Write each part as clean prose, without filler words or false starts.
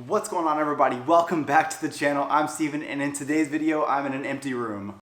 What's going on, everybody? Welcome back to the channel. I'm Steven, and in today's video, I'm in an empty room.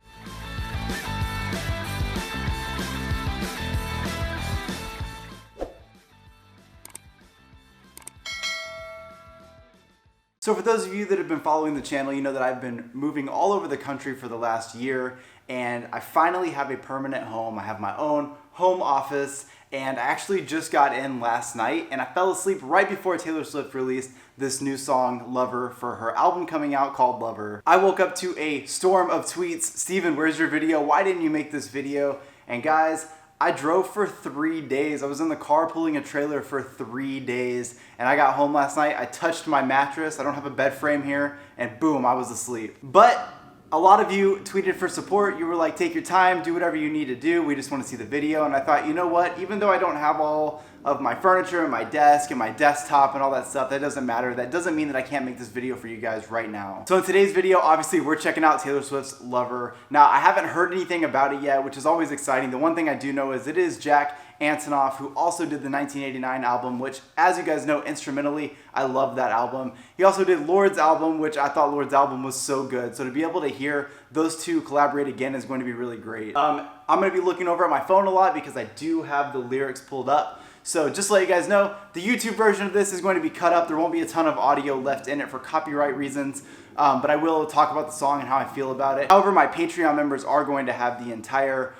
So for those of you that have been following the channel, you know that I've been moving all over the country for the last year, and I finally have a permanent home. I have my own home office, and I actually just got in last night, and I fell asleep right before Taylor Swift released this new song, Lover, for her album coming out called Lover. I woke up to a storm of tweets. Steven, where's your video? Why didn't you make this video? And guys, I drove for 3 days. I was in the car pulling a trailer for 3 days, and I got home last night. I touched my mattress. I don't have a bed frame here, and boom, I was asleep. But a lot of you tweeted for support. You were like, take your time, do whatever you need to do. We just want to see the video. And I thought, you know what? Even though I don't have all of my furniture and my desk and my desktop and all that stuff, that doesn't matter. That doesn't mean that I can't make this video for you guys right now. So in today's video, obviously we're checking out Taylor Swift's Lover. Now, I haven't heard anything about it yet, which is always exciting. The one thing I do know is it is Jack Antonoff, who also did the 1989 album, which, as you guys know, instrumentally, I love that album. He also did Lorde's album, which I thought Lorde's album was so good. So to be able to hear those two collaborate again is going to be really great. I'm going to be looking over at my phone a lot because I do have the lyrics pulled up. So just to let you guys know, the YouTube version of this is going to be cut up. There won't be a ton of audio left in it for copyright reasons, but I will talk about the song and how I feel about it. However, my Patreon members are going to have the entire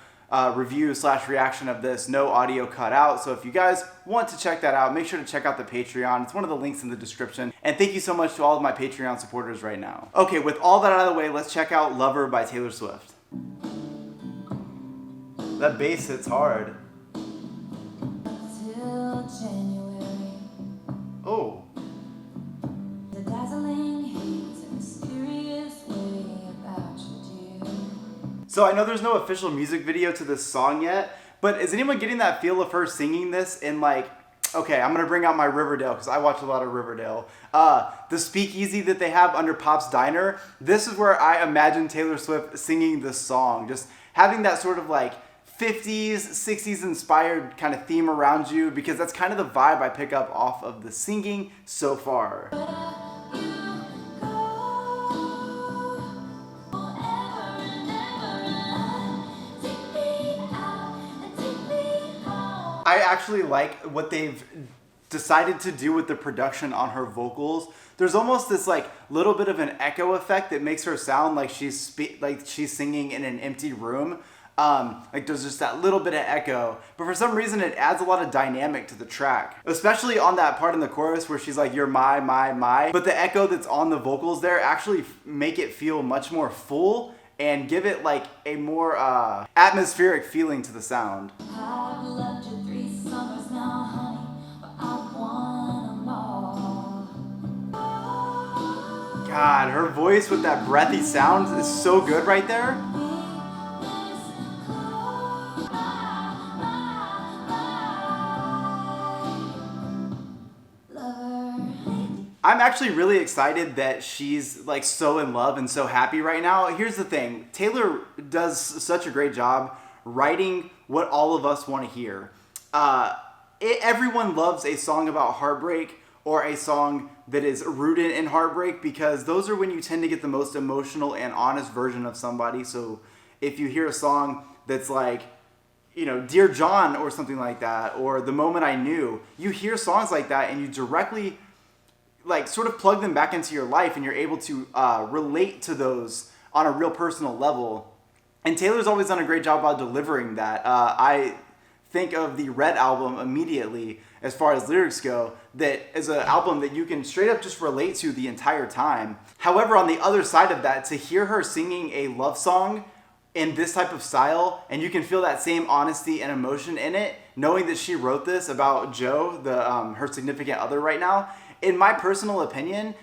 review/reaction of this, no audio cut out. So if you guys want to check that out, make sure to check out the Patreon. It's one of the links in the description. And thank you so much to all of my Patreon supporters right now. Okay, with all that out of the way, let's check out Lover by Taylor Swift. That bass hits hard. Oh. The dazzling haze, a mysterious way about you, dear. So I know there's no official music video to this song yet, but is anyone getting that feel of her singing this in, like, okay, I'm gonna bring out my Riverdale because I watch a lot of Riverdale. The speakeasy that they have under Pop's Diner, this is where I imagine Taylor Swift singing this song, just having that sort of like 50s, 60s inspired kind of theme around you, because that's kind of the vibe I pick up off of the singing so far. I actually like what they've decided to do with the production on her vocals. There's almost this like little bit of an echo effect that makes her sound like she's singing in an empty room. Like there's just that little bit of echo, but for some reason it adds a lot of dynamic to the track, especially on that part in the chorus where she's like, you're my, but the echo that's on the vocals there actually make it feel much more full and give it like a more atmospheric feeling to the sound. I've loved you 3 summers now, honey, but I want 'em all. God, her voice with that breathy sound is so good right there. I'm actually really excited that she's like so in love and so happy right now. Here's the thing, Taylor does such a great job writing what all of us want to hear. Everyone loves a song about heartbreak or a song that is rooted in heartbreak, because those are when you tend to get the most emotional and honest version of somebody. So if you hear a song that's like, you know, Dear John or something like that, or The Moment I Knew, you hear songs like that and you directly like sort of plug them back into your life, and you're able to relate to those on a real personal level. And Taylor's always done a great job about delivering that. I think of the Red album immediately as far as lyrics go, that is an album that you can straight up just relate to the entire time. However, on the other side of that, to hear her singing a love song in this type of style, and you can feel that same honesty and emotion in it, knowing that she wrote this about Joe, her significant other right now, in my personal opinion,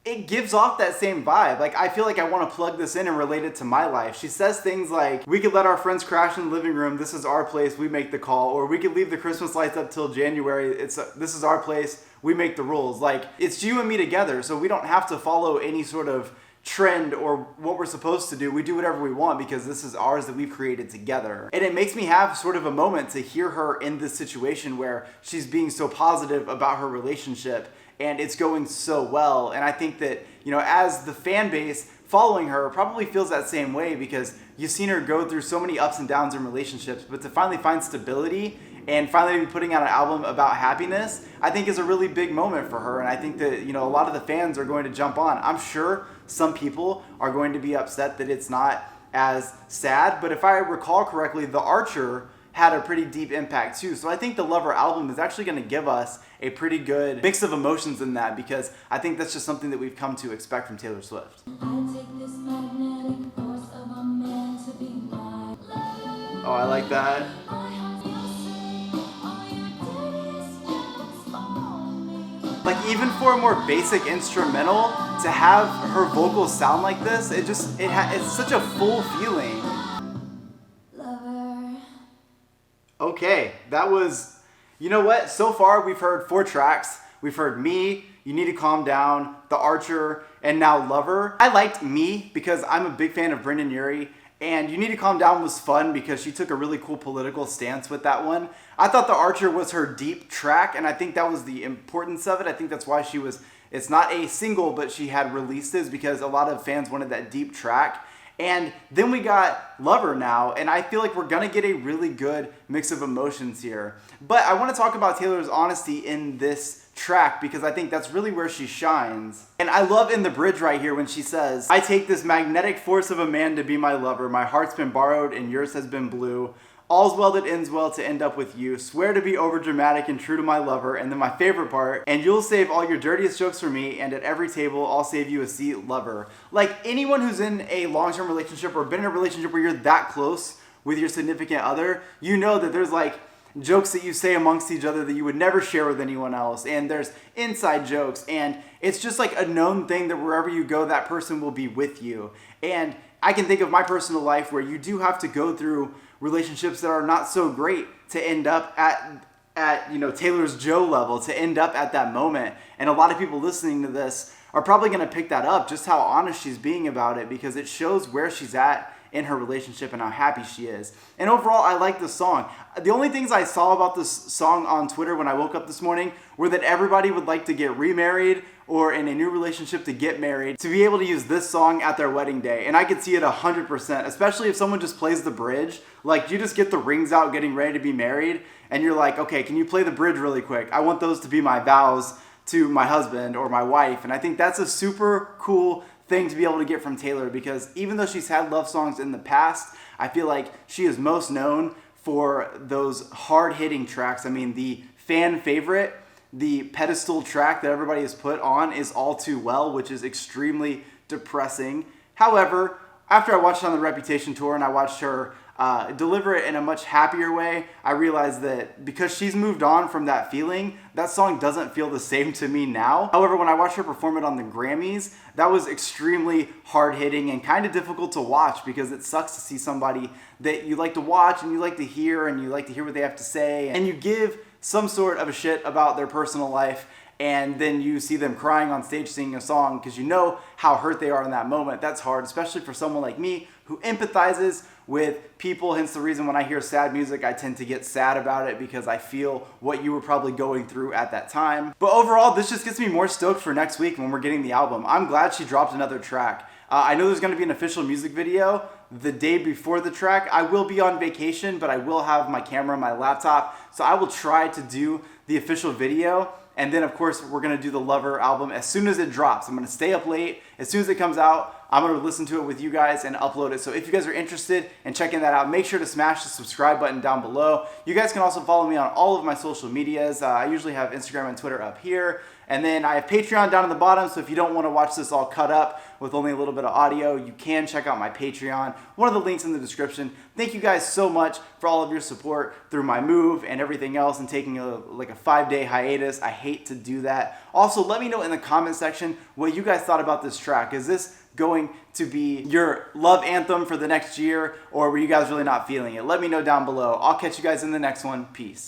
it gives off that same vibe. Like, I feel like I want to plug this in and relate it to my life. She says things like, we could let our friends crash in the living room, this is our place, we make the call. Or we could leave the Christmas lights up till January, this is our place, we make the rules. Like, it's you and me together, so we don't have to follow any sort of trend or what we're supposed to do. We do whatever we want because this is ours that we've created together. And it makes me have sort of a moment to hear her in this situation where she's being so positive about her relationship and it's going so well. And I think that, as the fan base following her probably feels that same way, because you've seen her go through so many ups and downs in relationships, but to finally find stability and finally be putting out an album about happiness, I think is a really big moment for her. And I think that, a lot of the fans are going to jump on. I'm sure some people are going to be upset that it's not as sad, but if I recall correctly, The Archer had a pretty deep impact too. So I think the Lover album is actually going to give us a pretty good mix of emotions in that, because I think that's just something that we've come to expect from Taylor Swift. I take this magnetic force of a man to be my lover. Oh, I like that. My heart feels free. All your dirtiest tricks for me. Like, even for a more basic instrumental, to have her vocals sound like this, it's such a full feeling. Lover. Okay, that was, you know what? So far we've heard 4 tracks. We've heard Me, You Need to Calm Down, The Archer, and now Lover. I liked Me because I'm a big fan of Brendon Urie, and You Need to Calm Down was fun because she took a really cool political stance with that one. I thought The Archer was her deep track, and I think that was the importance of it. I think that's why it's not a single, but she had released this because a lot of fans wanted that deep track. And then we got Lover now, and I feel like we're gonna get a really good mix of emotions here. But I wanna talk about Taylor's honesty in this track, because I think that's really where she shines. And I love in the bridge right here when she says, I take this magnetic force of a man to be my lover. My heart's been borrowed and yours has been blue. All's well that ends well to end up with you. Swear to be overdramatic and true to my lover. And then my favorite part, and you'll save all your dirtiest jokes for me, and at every table I'll save you a seat, lover. Like, anyone who's in a long-term relationship or been in a relationship where you're that close with your significant other, you know that there's like jokes that you say amongst each other that you would never share with anyone else, and there's inside jokes, and it's just like a known thing that wherever you go, that person will be with you. And I can think of my personal life where you do have to go through relationships that are not so great to end up at Taylor's Joe level, to end up at that moment. And a lot of people listening to this are probably going to pick that up, just how honest she's being about it, because it shows where she's at in her relationship and how happy she is. And overall, I like this song. The only things I saw about this song on Twitter when I woke up this morning were that everybody would like to get remarried or in a new relationship to get married, to be able to use this song at their wedding day. And I could see it 100%, especially if someone just plays the bridge. Like, you just get the rings out getting ready to be married, and you're like, okay, can you play the bridge really quick? I want those to be my vows to my husband or my wife. And I think that's a super cool thing to be able to get from Taylor, because even though she's had love songs in the past, I feel like she is most known for those hard-hitting tracks. I mean, the fan favorite, the pedestal track that everybody has put on is All Too Well, which is extremely depressing. However, after I watched it on the Reputation tour and I watched her deliver it in a much happier way, I realized that because she's moved on from that feeling, that song doesn't feel the same to me now. However, when I watched her perform it on the Grammys, that was extremely hard-hitting and kind of difficult to watch, because it sucks to see somebody that you like to watch and you like to hear what they have to say, and you give some sort of a shit about their personal life, and then you see them crying on stage singing a song because you know how hurt they are in that moment. That's hard, especially for someone like me who empathizes with people. Hence the reason when I hear sad music, I tend to get sad about it, because I feel what you were probably going through at that time. But overall, this just gets me more stoked for next week when we're getting the album. I'm glad she dropped another track. I know there's going to be an official music video the day before the track. I will be on vacation, but I will have my camera and my laptop, so I will try to do the official video. And then, of course, we're going to do the Lover album as soon as it drops. I'm going to stay up late. As soon as it comes out, I'm going to listen to it with you guys and upload it. So if you guys are interested in checking that out, make sure to smash the subscribe button down below. You guys can also follow me on all of my social medias. I usually have Instagram and Twitter up here. And then I have Patreon down at the bottom, so if you don't want to watch this all cut up with only a little bit of audio, you can check out my Patreon. One of the links in the description. Thank you guys so much for all of your support through my move and everything else, and taking a 5-day hiatus. I hate to do that. Also, let me know in the comment section what you guys thought about this track. Is this going to be your love anthem for the next year, or were you guys really not feeling it? Let me know down below. I'll catch you guys in the next one. Peace.